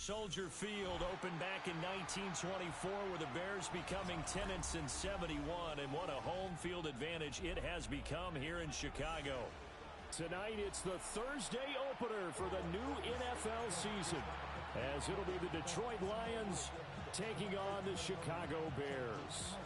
Soldier Field opened back in 1924 with the Bears becoming tenants in 71, and what a home field advantage it has become here in Chicago. Tonight it's the Thursday opener for the new NFL season, as it'll be the Detroit Lions taking on the Chicago Bears.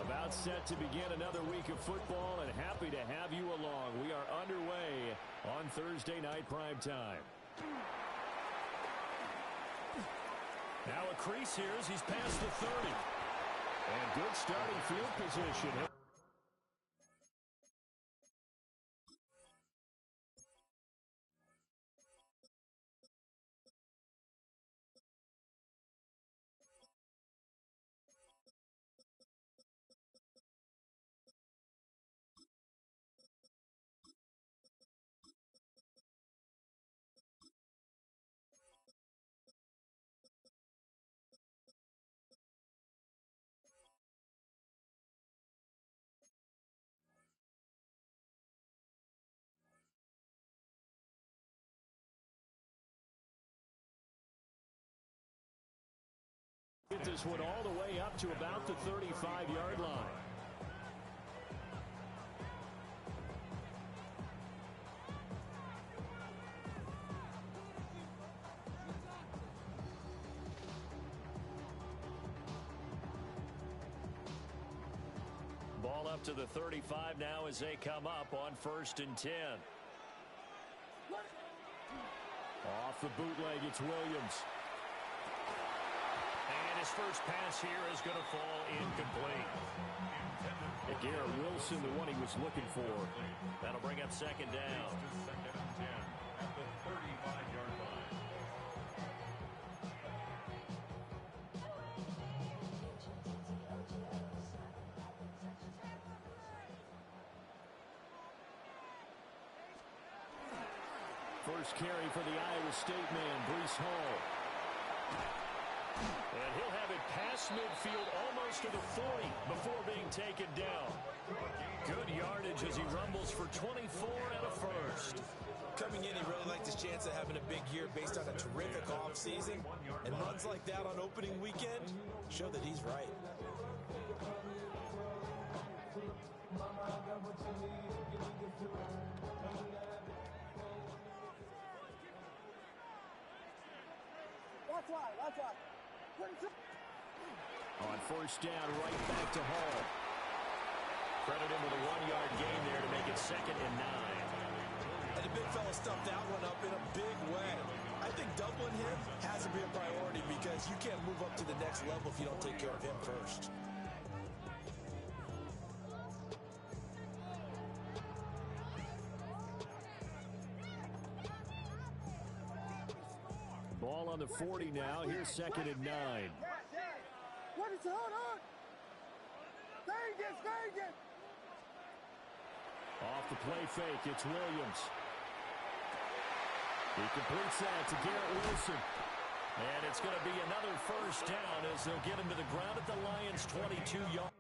About set to begin another week of football, and happy to have you along. We are underway on Thursday night prime time. Now a crease here as he's past the 30. And good starting field position. Get this one all the way up to about the 35-yard line. Ball up to the 35 now as they come up on 1st and 10. Off the bootleg, it's Williams. And his first pass here is going to fall incomplete. Garrett Wilson, the one he was looking for. That'll bring up 2nd down. Second and 10 at the 35-yard line. First carry for the Iowa State man, Breece Hall. And he'll have it past midfield almost to the 40 before being taken down. Good yardage as he rumbles for 24 and a first. Coming in, he really liked his chance of having a big year based on a terrific offseason. And runs like that on opening weekend show that he's right. That's right. On 1st down, right back to Hall. Credit him with a 1-yard gain there to make it 2nd and 9. And the big fella stuffed that one up in a big way. I think doubling him has to be a priority because you can't move up to the next level if you don't take care of him first. Ball on the 40 now. Here's 2nd and 9. What is it? Hold on. Stay again. Off the play fake, it's Williams. He completes that to Garrett Wilson. And it's going to be another first down as they'll get him to the ground at the Lions' 22-yard.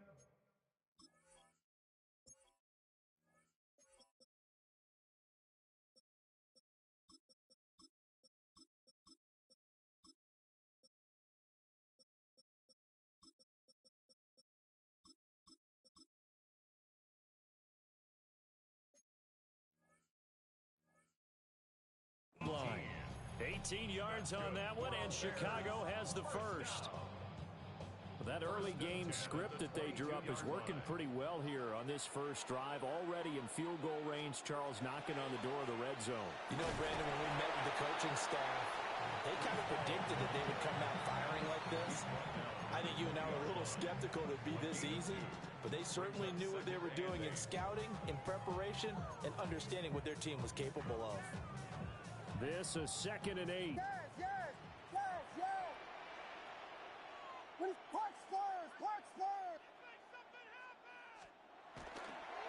Line. 18 yards on that one, and Chicago has the first. That early game script that they drew up is working pretty well here on this first drive. Already in field goal range, Charles knocking on the door of the red zone. You know, Brandon, when we met with the coaching staff, they kind of predicted that they would come out firing like this. I think you and I were a little skeptical that it'd be this easy, but they certainly knew what they were doing in scouting, in preparation, and understanding what their team was capable of. This is 2nd and 8. Yes. Park Spurs.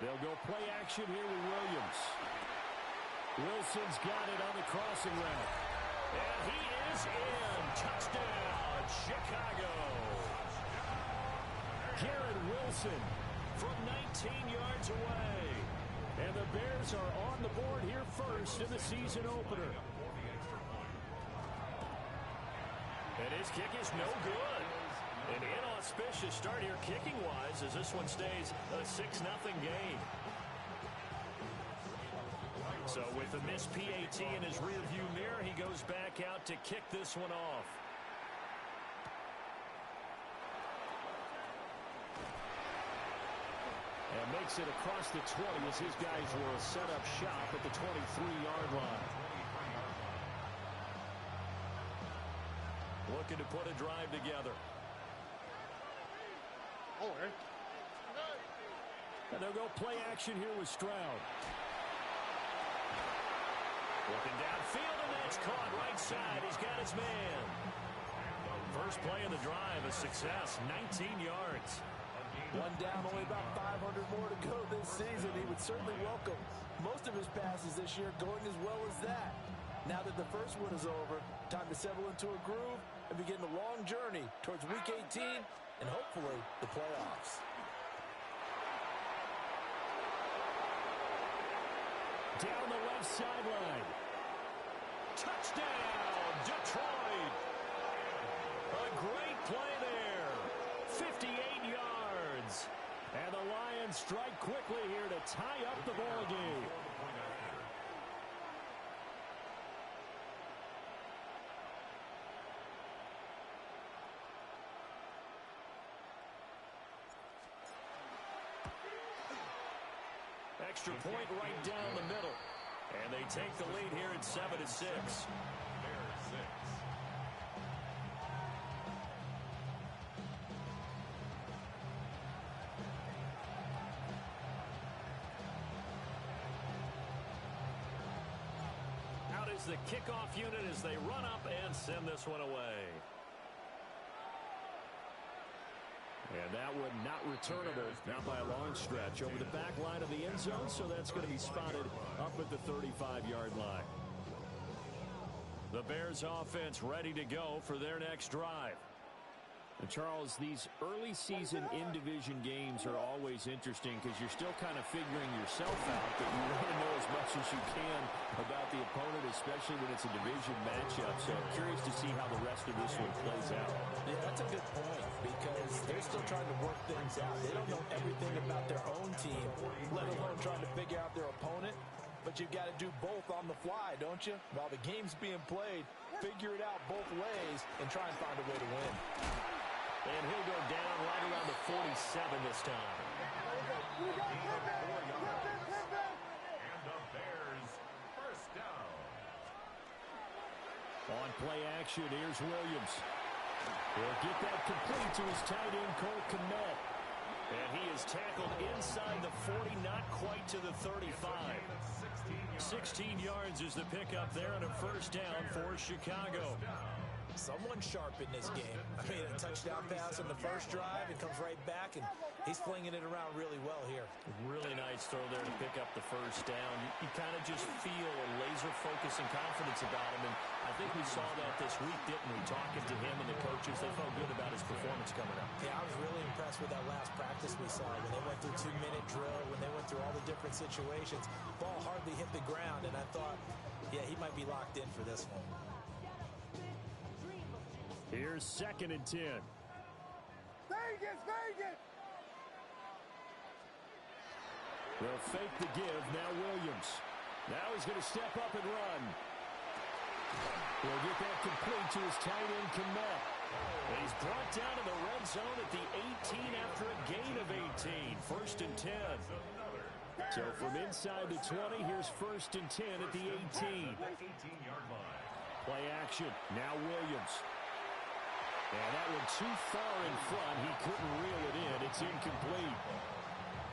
They'll go play action here with Williams. Wilson's got it on the crossing route. And he is in. Touchdown, Chicago. Garrett Wilson from 19 yards away. And the Bears are on the board here first in the season opener. And his kick is no good. An inauspicious start here kicking-wise as this one stays a 6-0 game. So with the missed PAT in his rearview mirror, he goes back out to kick this one off. And makes it across the 20 as his guys will set up shop at the 23-yard line. Looking to put a drive together. And they'll go play action here with Stroud. Looking downfield, and that's caught right side. He's got his man. First play of the drive, a success, 19 yards. One down, only about 500 more to go this season. He would certainly welcome most of his passes this year going as well as that. Now that the first one is over, time to settle into a groove and begin the long journey towards Week 18 and hopefully the playoffs. Down the left sideline. Touchdown, Detroit. A great play there. 58 yards. And the Lions strike quickly here to tie up the ball game. Extra point right down the middle. And they take the lead here at 7-6. Bears 6. Out is the kickoff unit as they run up and send this one away. And that one not returnable, not by a long stretch, over the back line of the end zone, so that's going to be spotted up at the 35-yard line. The Bears offense ready to go for their next drive. And Charles, these early season in-division games are always interesting because you're still kind of figuring yourself out, but you want to know as much as you can about the opponent, especially when it's a division matchup. So I'm curious to see how the rest of this one plays out. Yeah, that's a good point because they're still trying to work things out. They don't know everything about their own team, let alone trying to figure out their opponent. But you've got to do both on the fly, don't you? While the game's being played, figure it out both ways and try and find a way to win. And he'll go down right around the 47 this time. And the Bears first down. On play action, here's Williams. He'll get that complete to his tight end, Cole Kmet. And he is tackled inside the 40, not quite to the 35. 16 yards is the pickup there and a first down for Chicago. Someone sharp in this game. I mean, a touchdown pass on the first drive. It comes right back, and he's flinging it around really well here. Really nice throw there to pick up the first down. You kind of just feel a laser focus and confidence about him, and I think we saw that this week, didn't we? Talking to him and the coaches, they felt good about his performance coming up. Yeah, I was really impressed with that last practice we saw when they went through 2-minute drill, when they went through all the different situations. Ball hardly hit the ground, and I thought, yeah, he might be locked in for this one. Here's 2nd and 10. Vegas! They'll fake the give. Now Williams. Now he's going to step up and run. He'll get that complete to his tight end, Kmet. And he's brought down in the red zone at the 18 after a gain of 18. 1st and 10. So from inside the 20, here's 1st and 10 at the 18. 18-yard line. Play action. Now Williams. And that one too far in front. He couldn't reel it in. It's incomplete.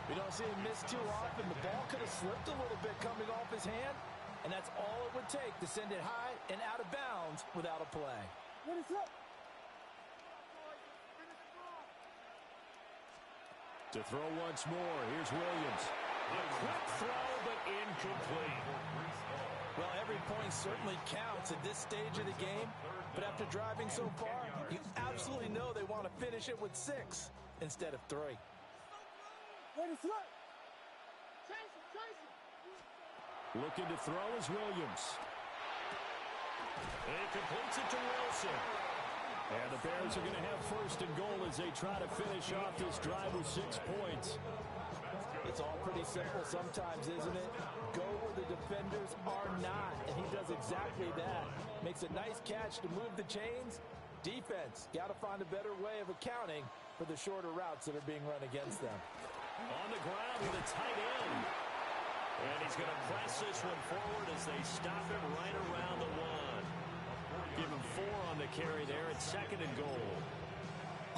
We don't see him miss too often. The ball could have slipped a little bit coming off his hand, and that's all it would take to send it high and out of bounds without a play. What is up? To throw once more. Here's Williams. A quick throw, but incomplete. Well, every point certainly counts at this stage of the game, but after driving so far, you absolutely know they want to finish it with 6 instead of 3. Ready, slip. Looking to throw is Williams. And he completes it to Wilson. And the Bears are going to have first and goal as they try to finish off this drive with 6 points. It's all pretty simple sometimes, isn't it? Go where the defenders are not, and he does exactly that. Makes a nice catch to move the chains. Defense, got to find a better way of accounting for the shorter routes that are being run against them. On the ground with a tight end. And he's going to press this one forward as they stop him right around the 1. Give him 4 on the carry there at 2nd and goal.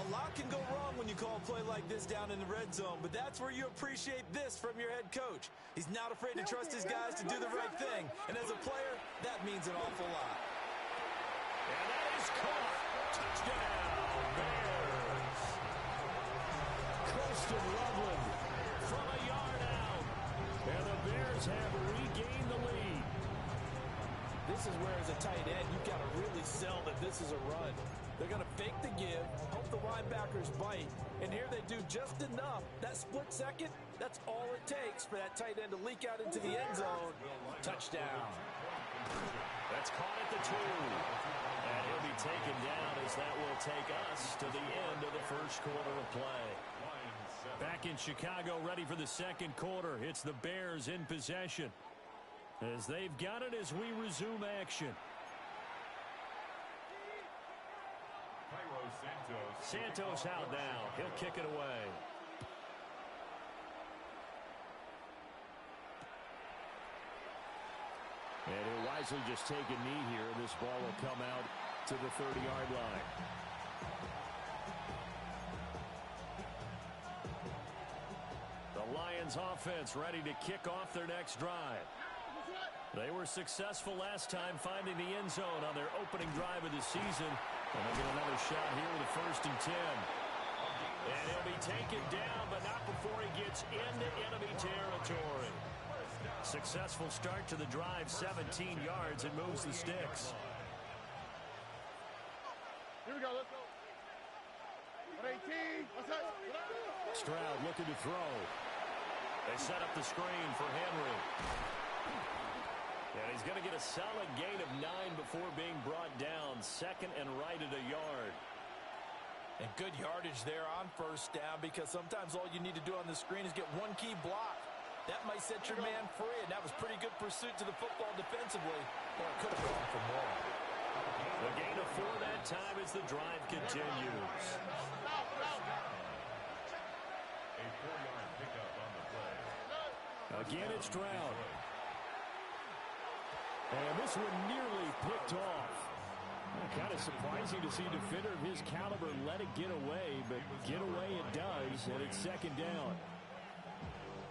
A lot can go wrong when you call a play like this down in the red zone, but that's where you appreciate this from your head coach. He's not afraid to trust his guys to do the right thing, and as a player, that means an awful lot. And that is caught. Touchdown, Bears. Colston Loveland from a yard out. And the Bears have regained the lead. This is where, as a tight end, you've got to really sell that this is a run. They're going to fake the give, hope the linebackers bite, and here they do just enough. That split second, that's all it takes for that tight end to leak out into the end zone. Touchdown. That's caught at the 2. And he'll be taken down as that will take us to the end of the first quarter of play. Back in Chicago, ready for the second quarter. It's the Bears in possession as they've got it as we resume action. Santos out now. He'll kick it away. And he'll wisely just take a knee here. This ball will come out to the 30-yard line. The Lions offense ready to kick off their next drive. They were successful last time finding the end zone on their opening drive of the season. And they'll get another shot here with a 1st and 10. And he'll be taken down, but not before he gets into enemy territory. Successful start to the drive, 17 yards, and moves the sticks. Here we go, let's go. 18, what's that? Stroud looking to throw. They set up the screen for Henry. And he's going to get a solid gain of 9 before being brought down. 2nd and right at a yard. And good yardage there on 1st down, because sometimes all you need to do on the screen is get one key block. That might set your man free, and that was pretty good pursuit to the football defensively. Or it could have gone for more. A gain of 4 that time as the drive continues. A 4-yard pickup on the play. Again, it's Stroud. And this one nearly picked off. Kind of surprising to see a defender of his caliber let it get away, but get away it does, and it's 2nd down.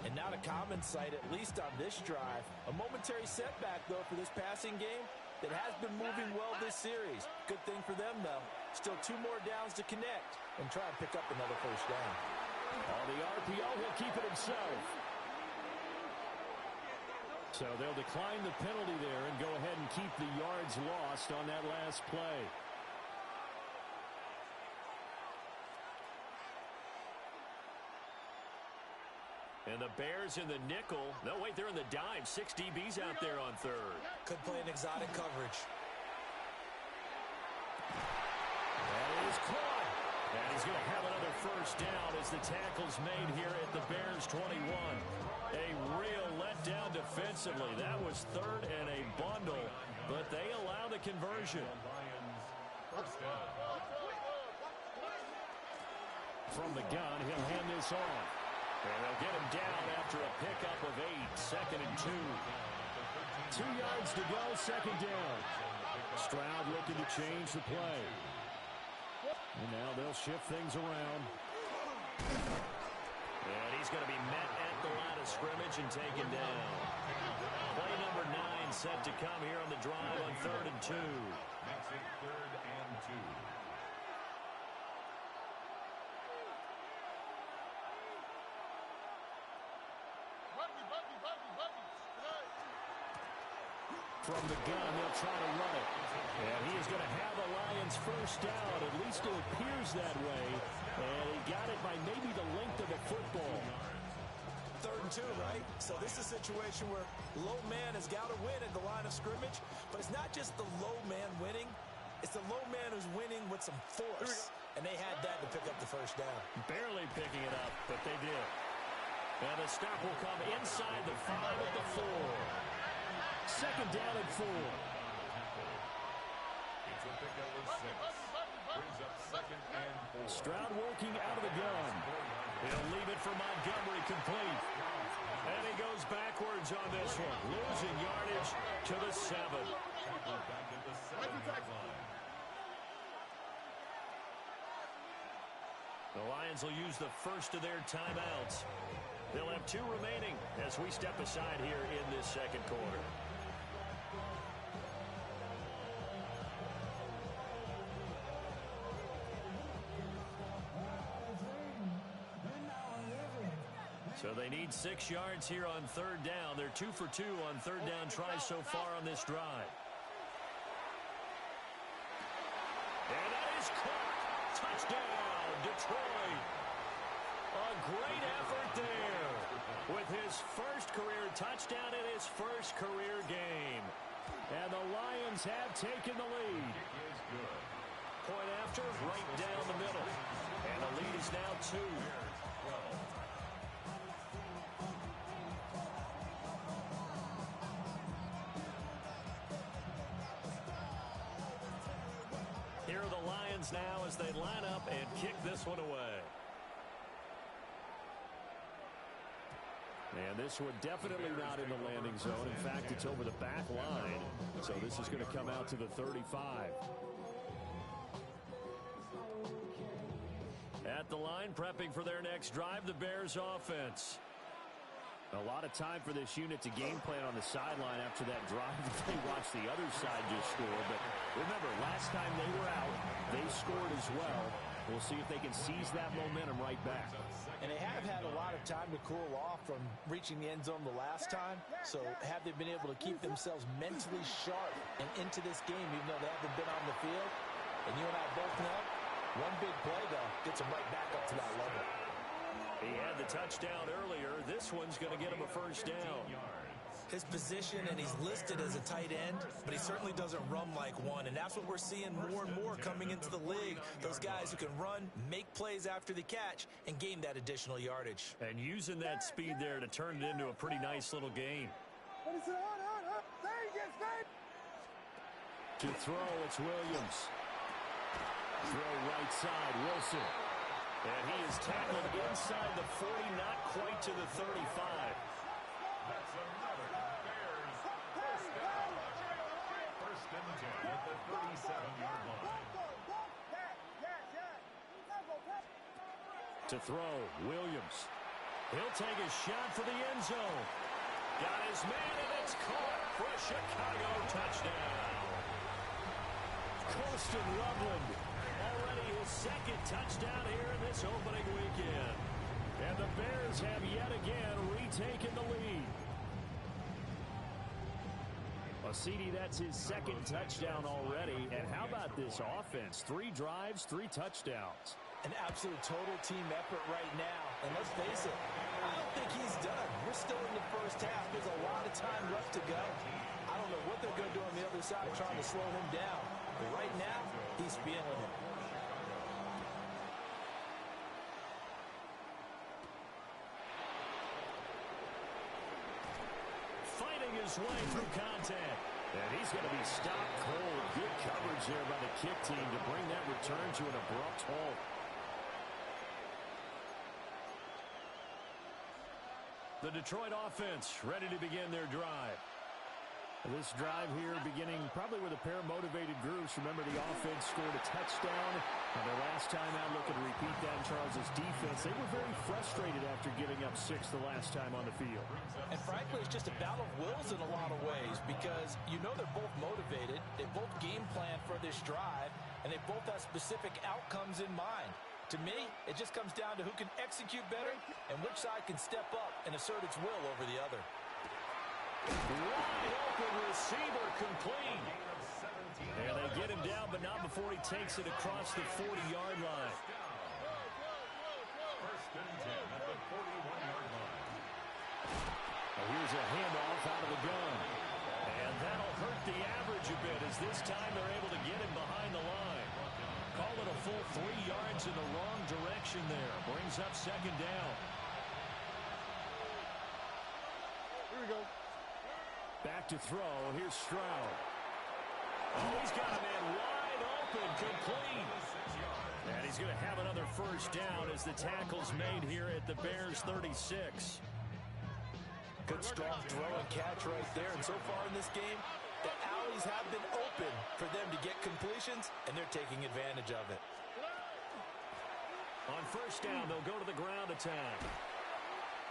And not a common sight, at least on this drive. A momentary setback, though, for this passing game that has been moving well this series. Good thing for them, though. Still 2 more downs to connect and try and pick up another 1st down. On the RPO, he'll keep it himself. So they'll decline the penalty there and go ahead and keep the yards lost on that last play. And the Bears in the nickel. No, wait, they're in the dime. 6 DBs out there on 3rd. Could play an exotic coverage. That is caught. And he's going to have another 1st down as the tackle's made here at the Bears 21. A real letdown defensively. That was 3rd and a bundle, but they allow the conversion. From the gun, he'll hand this off. And they'll get him down after a pickup of 8, 2nd and 2. 2 yards to go, 2nd down. Stroud looking to change the play. And now they'll shift things around. And he's going to be met at the line of scrimmage and taken down. Play number 9 set to come here on the drive on 3rd and 2. Makes it 3rd and 2. From the gun, they'll try to run it. And he is going to have a Lions first down. At least it appears that way. And he got it by maybe the length of a football. 3rd and 2, right? So this is a situation where low man has got to win at the line of scrimmage. But it's not just the low man winning. It's the low man who's winning with some force. And they had that to pick up the first down. Barely picking it up, but they did. And the stop will come inside the 5 at the 4. 2nd down and 4. It's a pick over 6. Brings up 2nd and 4. Stroud working out of the gun. He'll leave it for Montgomery complete. And he goes backwards on this one. Losing yardage to the 7. Back at the 7-yard line. The Lions will use the first of their timeouts. They'll have 2 remaining as we step aside here in this 2nd quarter. So they need 6 yards here on 3rd down. They're 2 for 2 on 3rd down tries so far on this drive. And that is caught. Touchdown, Detroit. A great effort there with his first career touchdown in his first career game. And the Lions have taken the lead. Point after, right down the middle. And the lead is now 2. Here are the Lions now as they line up and kick this one away. And this one definitely not in the landing zone. In fact, it's over the back line. So this is going to come out to the 35. At the line, prepping for their next drive, the Bears offense. A lot of time for this unit to game plan on the sideline after that drive. They watched the other side just score. But remember, last time they were out, they scored as well. We'll see if they can seize that momentum right back. And they have had a lot of time to cool off from reaching the end zone the last time. So have they been able to keep themselves mentally sharp and into this game, even though they haven't been on the field? And you and I both know, one big play, though, gets them right back up to that level. He had the touchdown earlier. This one's going to get him a first down. His position, and he's listed as a tight end, but he certainly doesn't run like one. And that's what we're seeing more and more coming into the league. Those guys who can run, make plays after the catch, and gain that additional yardage. And using that speed there to turn it into a pretty nice little game. To throw, it's Williams. Throw right side, Wilson. And he is tackled inside the 40, not quite to the 35. That's another Bears first down. First and 10 at the 37-yard line. To throw, Williams. He'll take a shot for the end zone. Got his man, and it's caught for a Chicago touchdown. Colston Loveland, already his 2nd touchdown here in this opening weekend. And the Bears have yet again retaken the lead. Well, CD, that's his 2nd touchdown already. And how about this offense? 3 drives, 3 touchdowns. An absolute total team effort right now. And let's face it, I don't think he's done. We're still in the first half. There's a lot of time left to go. I don't know what they're going to do on the other side trying to slow him down. But right now, he's feeling it. Fighting his way through contact. And he's going to be stopped cold. Good coverage there by the kick team to bring that return to an abrupt halt. The Detroit offense ready to begin their drive. This drive here beginning probably with a pair of motivated groups. Remember, the offense scored a touchdown. And their last time out, looking to repeat that in Charles' defense. They were very frustrated after giving up 6 the last time on the field. And frankly, it's just a battle of wills in a lot of ways because you know they're both motivated. They both game plan for this drive, and they both have specific outcomes in mind. To me, it just comes down to who can execute better and which side can step up and assert its will over the other. Wide open receiver complete. And they get him down, but not before he takes it across the 40-yard line. First and 10 at the 41-yard line. Here's a handoff out of the gun. And that'll hurt the average a bit as this time they're able to get him behind the line. Call it a full 3 yards in the wrong direction there. Brings up second down. Here we go. Back to throw. Here's Stroud. Oh, he's got a man wide open, complete. And he's going to have another first down as the tackle's made here at the Bears 36. Good strong throw and catch right there. And so far in this game, the alleys have been open for them to get completions, and they're taking advantage of it. On first down, they'll go to the ground attack.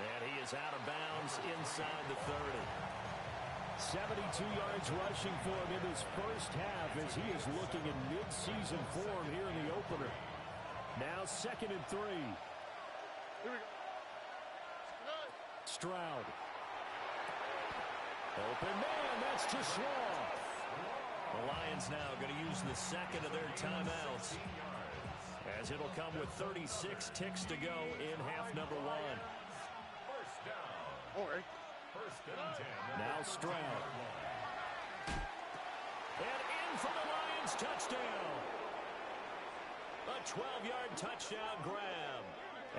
And he is out of bounds inside the 30. 72 yards rushing for him in this first half as he is looking in mid-season form here in the opener. Now second and 3. Here we go. Stroud. Open man, that's to Shaw. The Lions now going to use the second of their timeouts as it'll come with 36 ticks to go in half number 1. First down. All right. First and 10. Now Stroud. And in for the Lions touchdown. A 12-yard touchdown grab.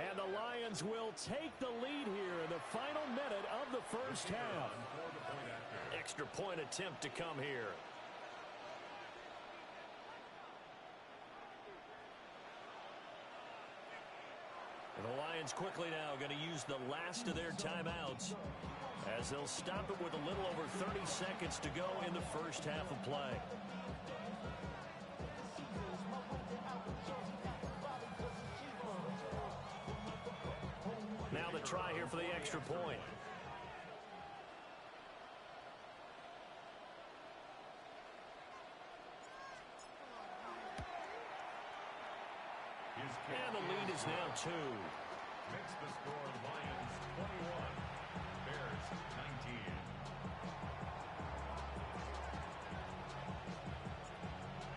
And the Lions will take the lead here in the final minute of the first half. Extra point attempt to come here. And the Lions quickly now going to use the last of their timeouts as they'll stop it with a little over 30 seconds to go in the first half of play. Now the try here for the extra point. And the lead is now 2. Makes the score Lions 21, Bears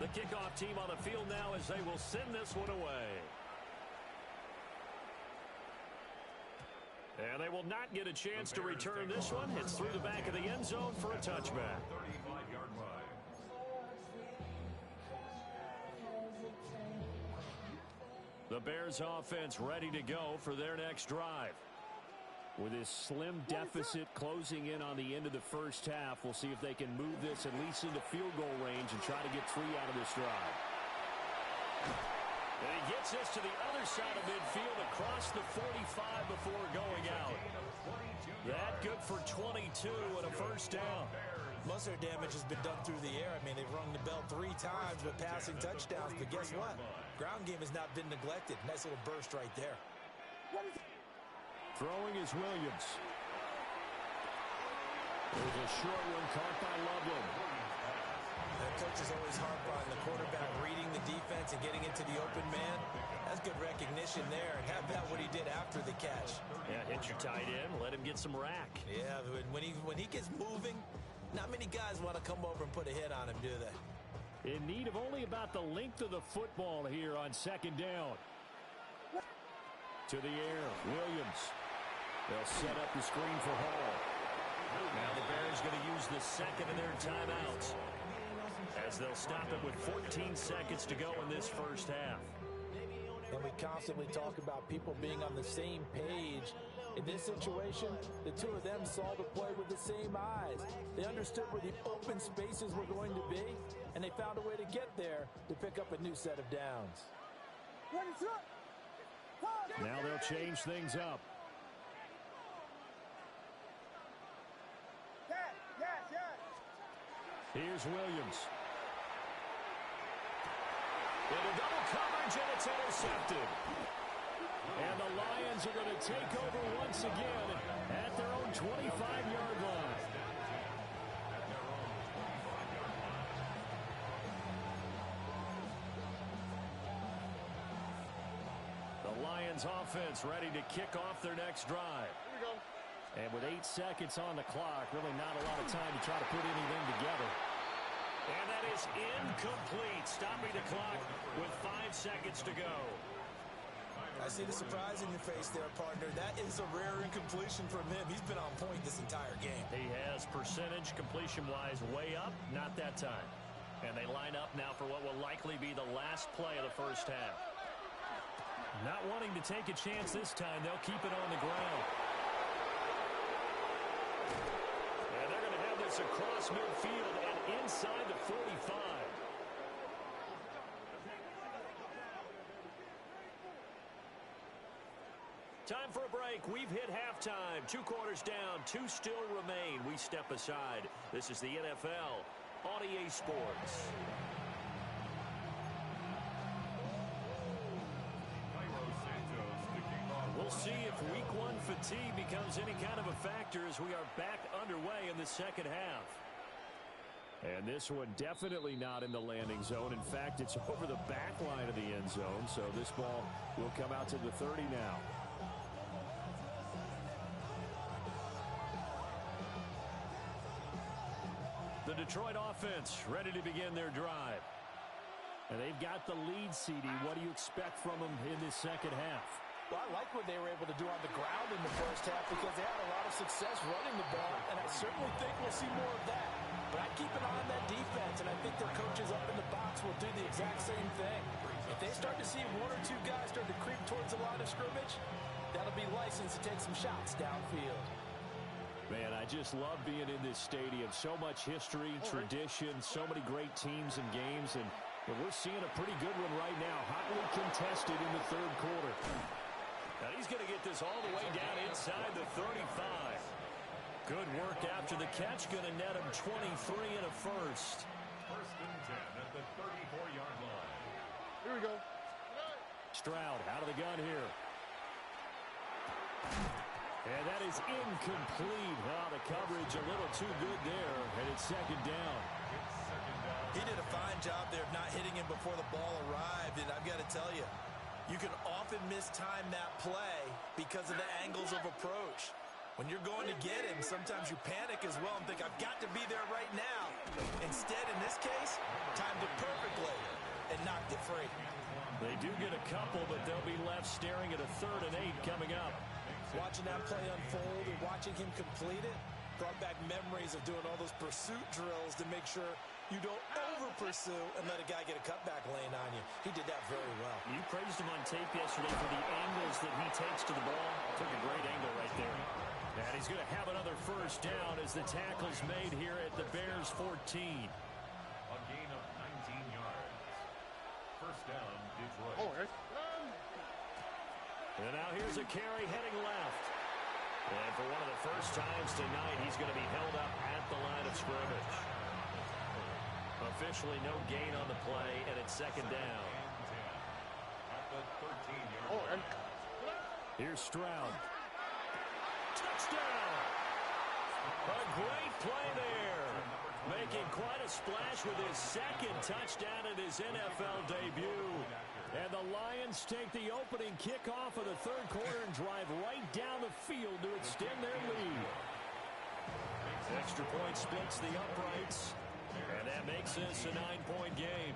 19. The kickoff team on the field now as they will send this one away. And they will not get a chance to return this one. It's through the back of the end zone for a touchback. 35-yard line. The Bears offense ready to go for their next drive. With this slim deficit closing in on the end of the first half, we'll see if they can move this at least into field goal range and try to get 3 out of this drive. And he gets this to the other side of midfield across the 45 before going out. That good for 22 and a first down. Most of their damage has been done through the air. I mean, they've rung the bell 3 times with passing touchdowns, but guess what? Ground game has not been neglected. Nice little burst right there. Throwing is Williams. There's a short one caught by Loveland. The coach is always harp on the quarterback reading the defense and getting into the open man. That's good recognition there. And how about what he did after the catch? Yeah, hit your tight end, let him get some rack. Yeah, when he gets moving, not many guys want to come over and put a hit on him, do they? In need of only about the length of the football here on second down. To the air, Williams. They'll set up the screen for Hall. Now the Bears going to use the second of their timeouts as they'll stop it with 14 seconds to go in this first half. And we constantly talk about people being on the same page. In this situation, the two of them saw the play with the same eyes. They understood where the open spaces were going to be, and they found a way to get there to pick up a new set of downs. Now they'll change things up. Here's Williams. Into double coverage, and it's intercepted. And the Lions are going to take over once again at their own 25-yard line. Lions offense ready to kick off their next drive. Here we go. And with 8 seconds on the clock, really not a lot of time to try to put anything together. And that is incomplete, stopping the clock with 5 seconds to go. I see the surprise in your face there, partner. That is a rare incompletion from him. He's been on point this entire game. He has percentage completion-wise way up, not that time. And they line up now for what will likely be the last play of the first half. Not wanting to take a chance this time, they'll keep it on the ground. And they're going to have this across midfield and inside the 45. Time for a break. We've hit halftime. 2 quarters down. 2 still remain. We step aside. This is the NFL on EA Sports. We'll see if Week 1 fatigue becomes any kind of a factor as we are back underway in the second half. And this one definitely not in the landing zone. In fact, it's over the back line of the end zone. So this ball will come out to the 30 now. The Detroit offense ready to begin their drive. And they've got the lead, CD. What do you expect from them in this second half? Well, I like what they were able to do on the ground in the first half because they had a lot of success running the ball, and I certainly think we'll see more of that. But I keep an eye on that defense, and I think their coaches up in the box will do the exact same thing. If they start to see 1 or 2 guys start to creep towards the line of scrimmage, that'll be license to take some shots downfield. Man, I just love being in this stadium. So much history, tradition, so many great teams and games, and we're seeing a pretty good one right now. Hotly contested in the third quarter. Now he's going to get this all the way down inside the 35. Good work after the catch. Going to net him 23 and a first. First and 10 at the 34-yard line. Here we go. Stroud out of the gun here. And that is incomplete. Oh, the coverage a little too good there, and it's second down. He did a fine job there of not hitting him before the ball arrived, and I've got to tell you, you can often mistime that play because of the angles of approach. When you're going to get him, sometimes you panic as well and think, I've got to be there right now. Instead, in this case, timed it perfectly and knocked it free. They do get a couple, but they'll be left staring at a 3rd and 8 coming up. Watching that play unfold and watching him complete it brought back memories of doing all those pursuit drills to make sure you don't over-pursue and let a guy get a cutback lane on you. He did that very well. You praised him on tape yesterday for the angles that he takes to the ball. Took a great angle right there. And he's going to have another first down as the tackle's made here at the Bears 14. A gain of 19 yards. First down, Detroit. Oh, right. And now here's a carry heading left. And for one of the first times tonight, he's going to be held up at the line of scrimmage. Officially no gain on the play, and it's second down. At the 13-yard Oh, line. and Here's Stroud. Touchdown! A great play there. Making quite a splash with his second touchdown in his NFL debut. And the Lions take the opening kickoff of the third quarter and drive right down the field to extend their lead. Extra point splits the uprights. And that makes this a 9-point game.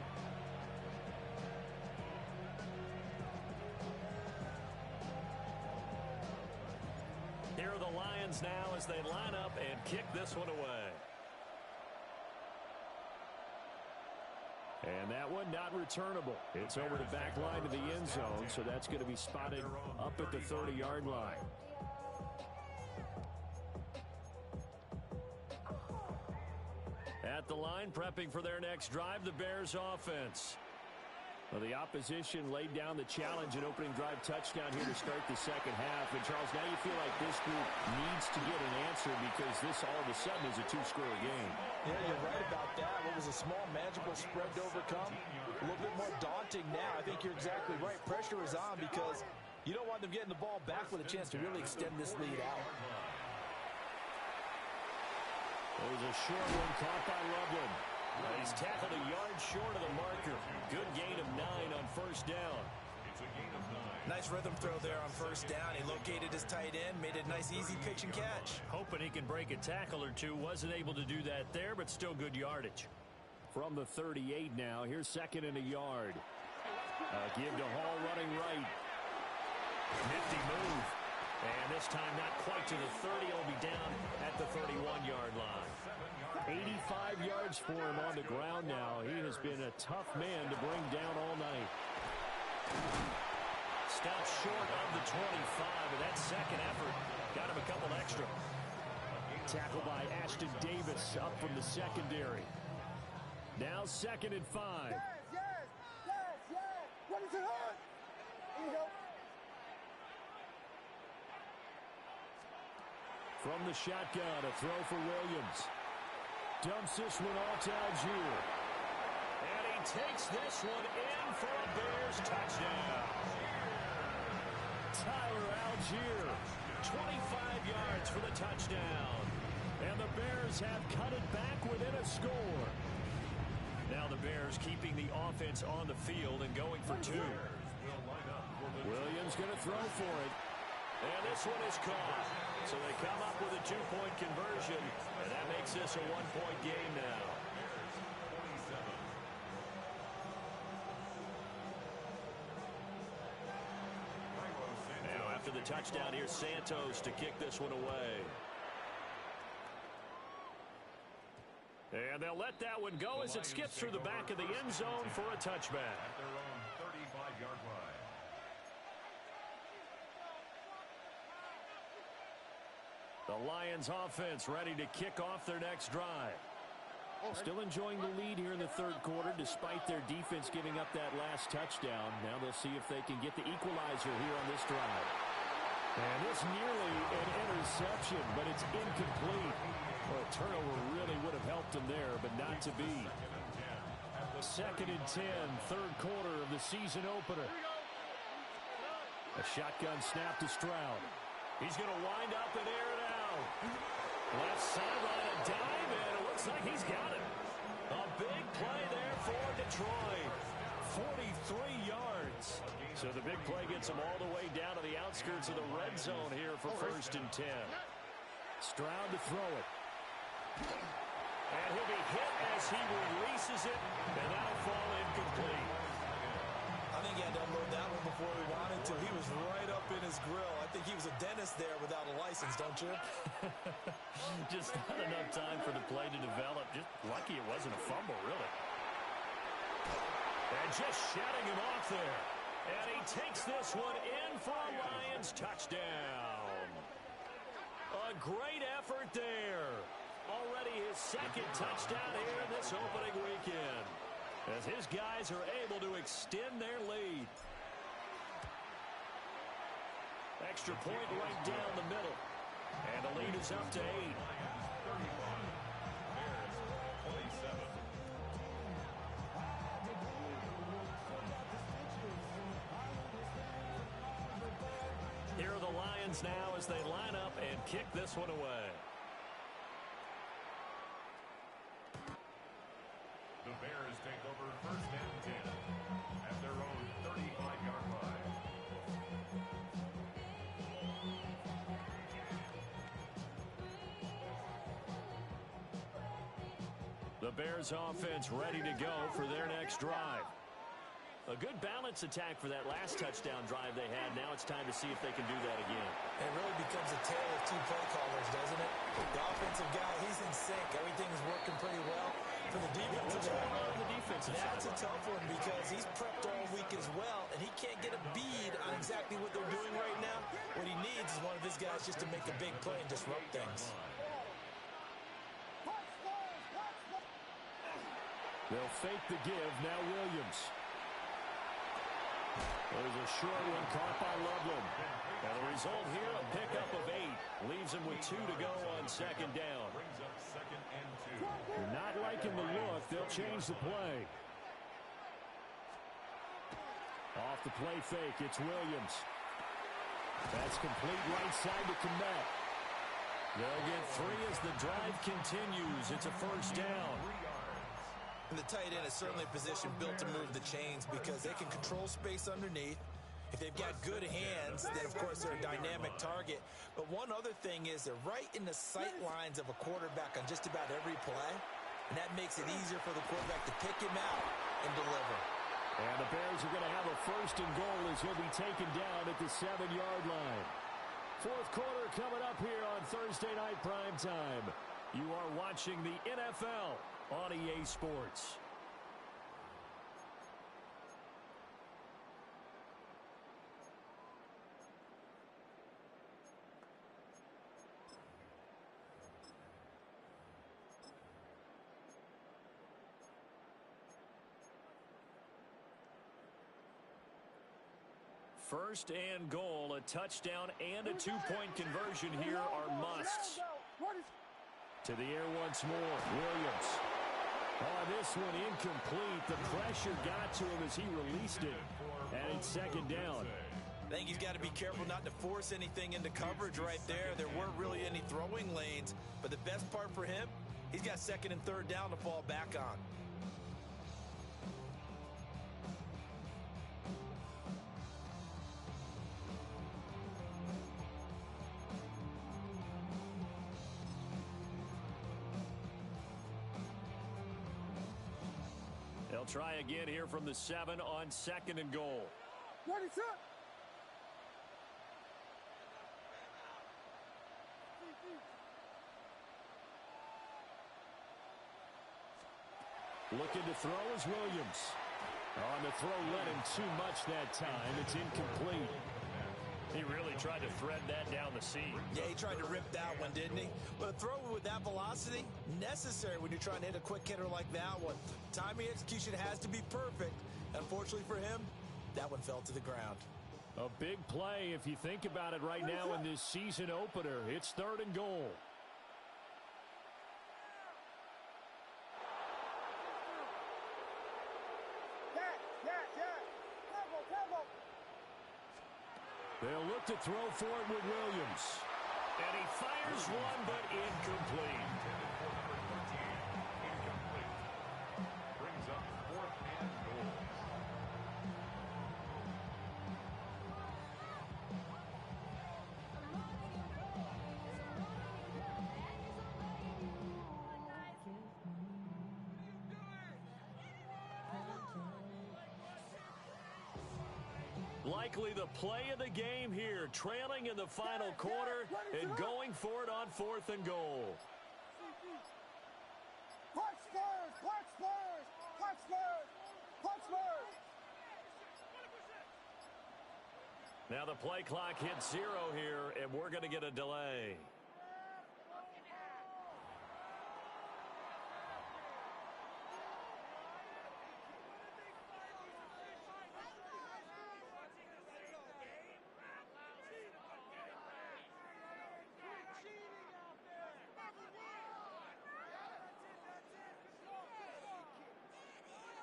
Here are the Lions now as they line up and kick this one away. And that one not returnable. It's over the back line of the end zone, so that's going to be spotted up at the 30-yard line. At the line, prepping for their next drive, the Bears offense. Well, the opposition laid down the challenge and opening drive touchdown here to start the second half. And, Charles, now you feel like this group needs to get an answer because this all of a sudden is a 2-score game. Yeah, you're right about that. What was a small, manageable spread to overcome? A little bit more daunting now. I think you're exactly right. Pressure is on because you don't want them getting the ball back with a chance to really extend this lead out. It was a short one caught by Loveland. He's tackled a yard short of the marker. Good gain of 9 on first down. It's a gain of 9. Nice rhythm throw there on first down. He located his tight end, made it a nice, easy pitch and catch. Hoping he can break a tackle or two. Wasn't able to do that there, but still good yardage. From the 38 now, here's 2nd and a yard. Give to Hall running right. Nifty move. And this time not quite to the 30. He'll be down at the 31-yard line. 85 yards for him on the ground now. He has been a tough man to bring down all night. Stopped short of the 25, and that second effort got him a couple extra. Tackled by Ashton Davis up from the secondary. Now 2nd and 5. What is it on? Here you go. From the shotgun, a throw for Williams. Dumps this one off to Algier. And he takes this one in for a Bears touchdown. Tyler Algier, 25 yards for the touchdown. And the Bears have cut it back within a score. Now the Bears keeping the offense on the field and going for 2. Williams going to throw for it. And this one is caught. So they come up with a 2-point conversion, and that makes this a 1-point game now. Now after the touchdown, here's Santos to kick this one away. And they'll let that one go as it skips through the back of the end zone for a touchback. At their own 35-yard line. The Lions offense ready to kick off their next drive. Still enjoying the lead here in the 3rd quarter despite their defense giving up that last touchdown. Now they'll see if they can get the equalizer here on this drive. And this nearly an interception, but it's incomplete. Well, a turnover really would have helped them there, but not to be. 2nd and 10, 3rd quarter of the season opener. A shotgun snap to Stroud. He's going to wind up and air it out. Left sideline, a dive, and it looks like he's got it. A big play there for Detroit. 43 yards. So the big play gets him all the way down to the outskirts of the red zone here for 1st and 10. Stroud to throw it. And he'll be hit as he releases it, and that'll fall incomplete. I think he had to unload that one before he wanted to. He was right up in his grill. I think he was a dentist there without a license, don't you? Just not enough time for the play to develop. Just lucky it wasn't a fumble, really. And just shutting him off there. And he takes this one in for a Lions touchdown. A great effort there. Already his 2nd touchdown here in this opening weekend, as his guys are able to extend their lead. Extra point right down the middle. And the lead is up to 8. Here are the Lions now as they line up and kick this one away. The Bears take over 1st and 10 at their own 35-yard line. The Bears offense ready to go for their next drive. A good balance attack for that last touchdown drive they had. Now it's time to see if they can do that again. It really becomes a tale of 2 play callers, doesn't it? The offensive guy, he's in sync. Everything's working pretty well. For the defensive guy, that's a tough one because he's prepped all week as well, and he can't get a bead on exactly what they're doing right now. What he needs is one of his guys just to make a big play and disrupt things. They'll fake the give. Now Williams. There's a short one caught by Loveland. And the result here, a pickup of 8. Leaves him with 2 to go on 2nd down. Brings up 2nd and 2. They're not liking the look. They'll change the play. Off the play fake, it's Williams. That's complete right side to Kmet. They'll get 3 as the drive continues. It's a 1st down. And the tight end is certainly a position built to move the chains because they can control space underneath. If they've got good hands, then, of course, they're a dynamic target. But one other thing is they're right in the sight lines of a quarterback on just about every play, and that makes it easier for the quarterback to pick him out and deliver. And the Bears are going to have a 1st and goal as he'll be taken down at the 7-yard line. 4th quarter coming up here on Thursday Night Primetime. You are watching the NFL on EA Sports. First and goal, a touchdown and a 2-point conversion here are musts. To the air once more, Williams. Oh, this one incomplete. The pressure got to him as he released it. And it's 2nd down. I think he's got to be careful not to force anything into coverage right there. There weren't really any throwing lanes. But the best part for him, he's got 2nd and 3rd down to fall back on. They'll try again here from the 7 on 2nd and goal. Looking to throw is Williams. On the throw led him too much that time. It's incomplete. He really tried to thread that down the seam. Yeah, he tried to rip that one, didn't he? But a throw with that velocity, necessary when you're trying to hit a quick hitter like that one. Timing execution has to be perfect. Unfortunately for him, that one fell to the ground. A big play if you think about it right now in this season opener. It's 3rd and goal. They'll look to throw for it with Williams. And he fires one, but incomplete. Brings up 4th and goal. Likely the play of the game here, trailing in the final quarter and going for it on 4th and goal. Punch Spurs! Punch Spurs! Punch Spurs! Punch Spurs! Now the play clock hits 0 here, and we're going to get a delay.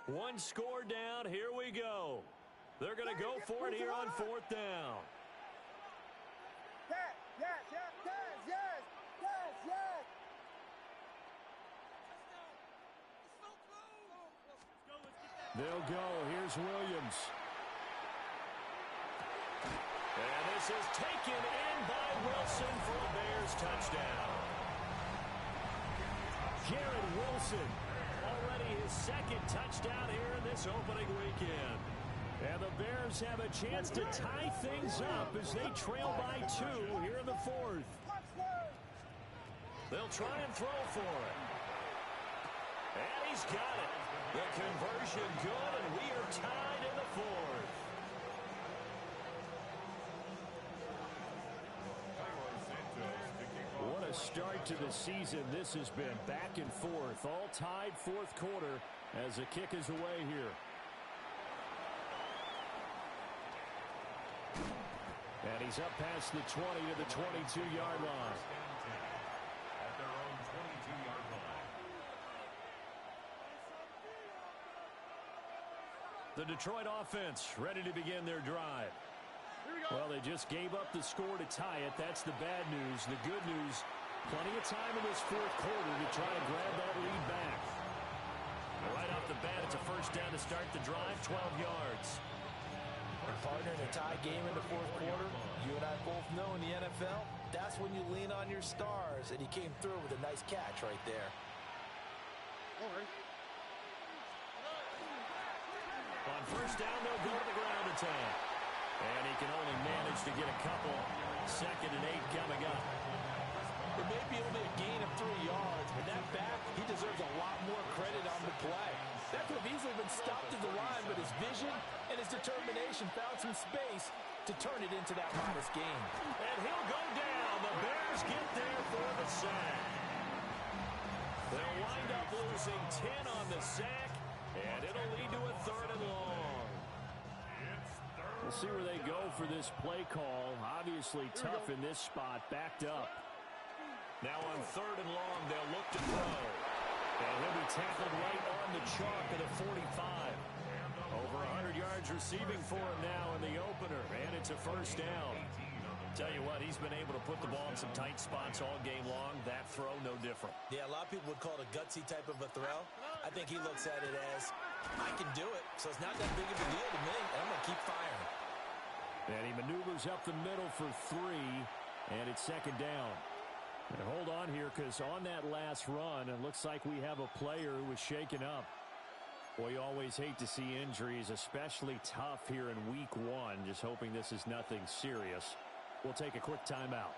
One score down. Here we go. They're going to go for it here on 4th down. They'll go. Here's Williams. And this is taken in by Wilson for a Bears touchdown. Garrett Wilson. Already his 2nd touchdown here in this opening weekend. And the Bears have a chance to tie things up as they trail by 2 here in the 4th. They'll try and throw for it. And he's got it. The conversion good, and we are tied in the 4th. What a start to the season this has been. Back and forth, all tied 4th quarter as the kick is away here. And he's up past the 20 to the 22-yard line. At their own 22-yard line. The Detroit offense ready to begin their drive. Well, they just gave up the score to tie it. That's the bad news. The good news, plenty of time in this 4th quarter to try and grab that lead back. Right off the bat, it's a 1st down to start the drive, 12 yards. Partner, in a tie game in the fourth quarter, you and I both know in the NFL, that's when you lean on your stars, and he came through with a nice catch right there. On first down, they'll go to the ground attack. And he can only manage to get a couple. 2nd and 8 coming up. It may be only a gain of 3 yards, but that back, he deserves a lot more credit on the play. That could have easily been stopped at the line, but his vision and his determination found some space to turn it into that modest gain. And he'll go down. The Bears get there for the sack. They'll wind up losing 10 on the sack, and it'll lead to a 3rd and long. We'll see where they go for this play call. Obviously tough in this spot, backed up. Now on 3rd and long, they'll look to throw. And he'll be tackled right on the chalk of the 45. Over 100 yards receiving for him now in the opener, and it's a first down. Tell you what, he's been able to put the ball in some tight spots all game long. That throw, no different. Yeah, a lot of people would call it a gutsy type of a throw. I think he looks at it as, I can do it, so it's not that big of a deal to me, and I'm going to keep firing. And he maneuvers up the middle for 3, and it's 2nd down. And hold on here, because on that last run, it looks like we have a player who was shaken up. Well, you always hate to see injuries, especially tough here in week 1. Just hoping this is nothing serious. We'll take a quick timeout.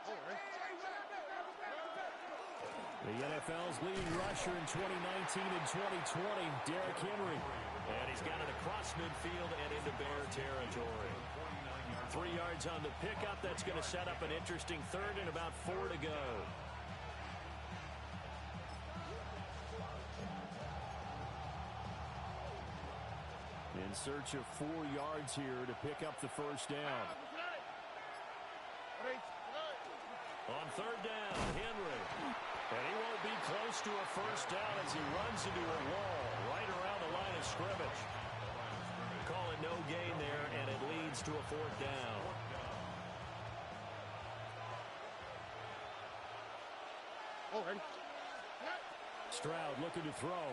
The NFL's leading rusher in 2019 and 2020, Derrick Henry. And he's got it across midfield and into Bear territory. 3 yards on the pickup. That's going to set up an interesting 3rd and about 4 to go. In search of 4 yards here to pick up the first down. On 3rd down, Henry. And he won't be close to a first down as he runs into a wall right around the line of scrimmage. Call it no gain there, and it leads to a 4th down. Stroud looking to throw.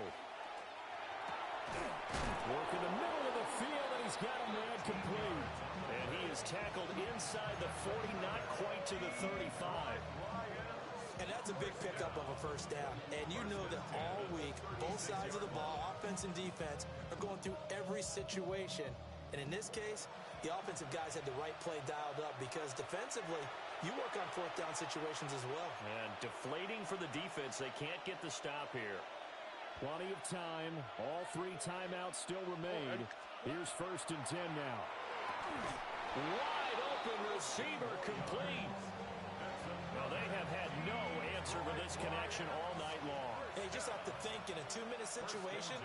Work in the middle of the field, and he's got a man complete. And he is tackled inside the 40, not quite to the 35. And that's a big pickup of a first down. And you know that all week, both sides of the ball, offense and defense, are going through every situation. And in this case, the offensive guys had the right play dialed up because defensively, you work on 4th down situations as well. And deflating for the defense. They can't get the stop here. Plenty of time. All 3 timeouts still remain. Here's 1st and 10 now. Wide open receiver complete. Well, they have had no answer for this connection all night long. Hey, just have to think in a 2-minute situation,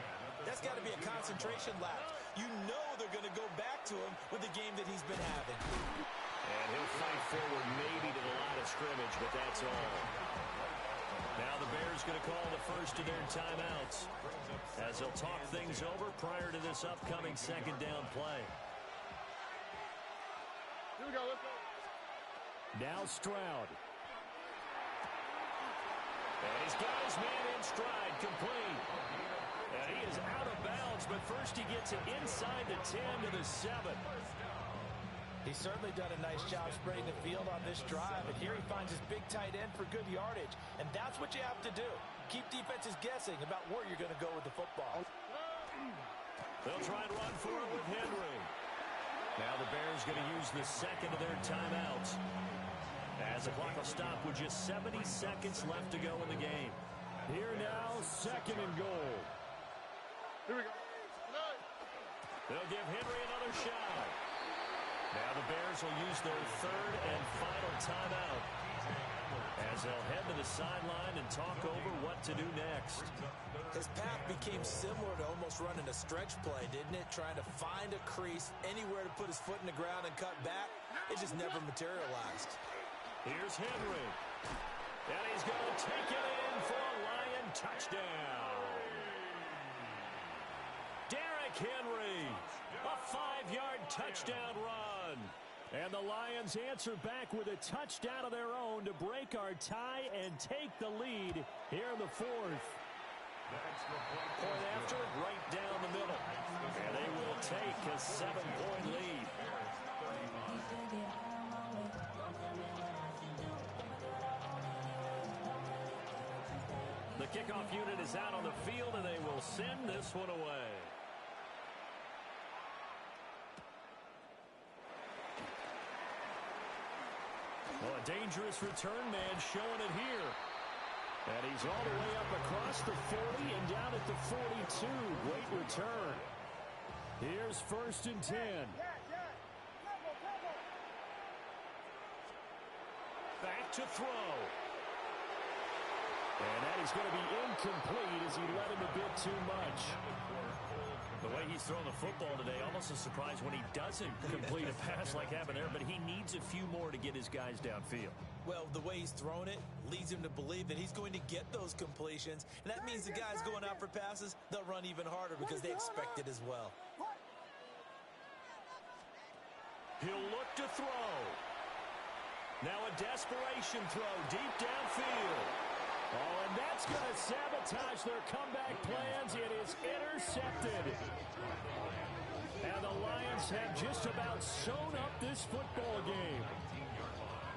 that's got to be a concentration lapse. You know they're going to go back to him with the game that he's been having. And he'll fight forward maybe to the line of scrimmage, but that's all. Now the Bears going to call the first of their timeouts as they'll talk things over prior to this upcoming 2nd down play. Here we go, let's go. Now Stroud. And he's got his man in stride, complete. And he is out of bounds, but first he gets it inside the 10 to the 7. He's certainly done a nice job spreading the field on this drive, and here he finds his big tight end for good yardage. And that's what you have to do. Keep defenses guessing about where you're going to go with the football. They'll try and run for it with Henry. Now the Bears going to use the 2nd of their timeouts, as the clock will stop with just 70 seconds left to go in the game. Here now, 2nd and goal. Here we go. They'll give Henry another shot. Now the Bears will use their 3rd and final timeout as they'll head to the sideline and talk over what to do next. His path became similar to almost running a stretch play, didn't it? Trying to find a crease, anywhere to put his foot in the ground and cut back. It just never materialized. Here's Henry. And he's going to take it in for a Lion touchdown. Derrick Henry, a 5-yard touchdown run. And the Lions answer back with a touchdown of their own to break our tie and take the lead here in the 4th. Point after, right down the middle. And they will take a 7-point lead. kickoff unit is out on the field, and they will send this one away. Well, a dangerous return man showing it here. And he's all the way up across the 40 and down at the 42. Great return. Here's 1st and 10. Back to throw. And that is going to be incomplete as he led him a bit too much. The way he's throwing the football today, almost a surprise when he doesn't complete a pass like happened there, but he needs a few more to get his guys downfield. Well, the way he's thrown it leads him to believe that he's going to get those completions, and that means the guys going out for passes, they'll run even harder because they expect it as well. He'll look to throw. Now a desperation throw deep downfield. Oh, and that's going to sabotage their comeback plans. It is intercepted. And the Lions have just about sewn up this football game.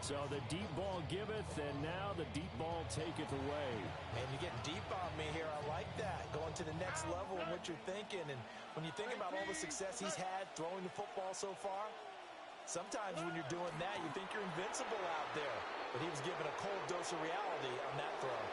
So the deep ball giveth, and now the deep ball taketh away. And you get deep on me here. I like that. Going to the next level in what you're thinking. And when you think about all the success he's had throwing the football so far, sometimes when you're doing that, you think you're invincible out there. But he was given a cold dose of reality on that throw.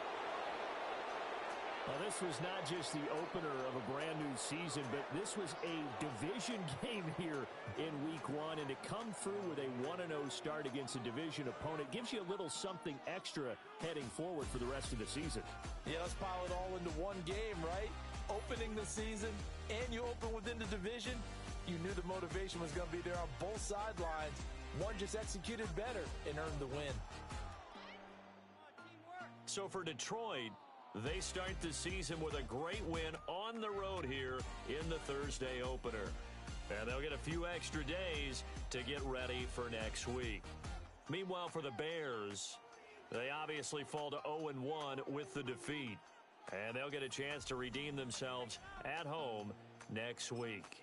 Well, this was not just the opener of a brand-new season, but this was a division game here in Week 1. And to come through with a 1-0 start against a division opponent gives you a little something extra heading forward for the rest of the season. Yeah, let's pile it all into one game, right? Opening the season, and you open within the division. You knew the motivation was going to be there on both sidelines. One just executed better and earned the win. So for Detroit, they start the season with a great win on the road here in the Thursday opener. And they'll get a few extra days to get ready for next week. Meanwhile, for the Bears, they obviously fall to 0-1 with the defeat. And they'll get a chance to redeem themselves at home next week.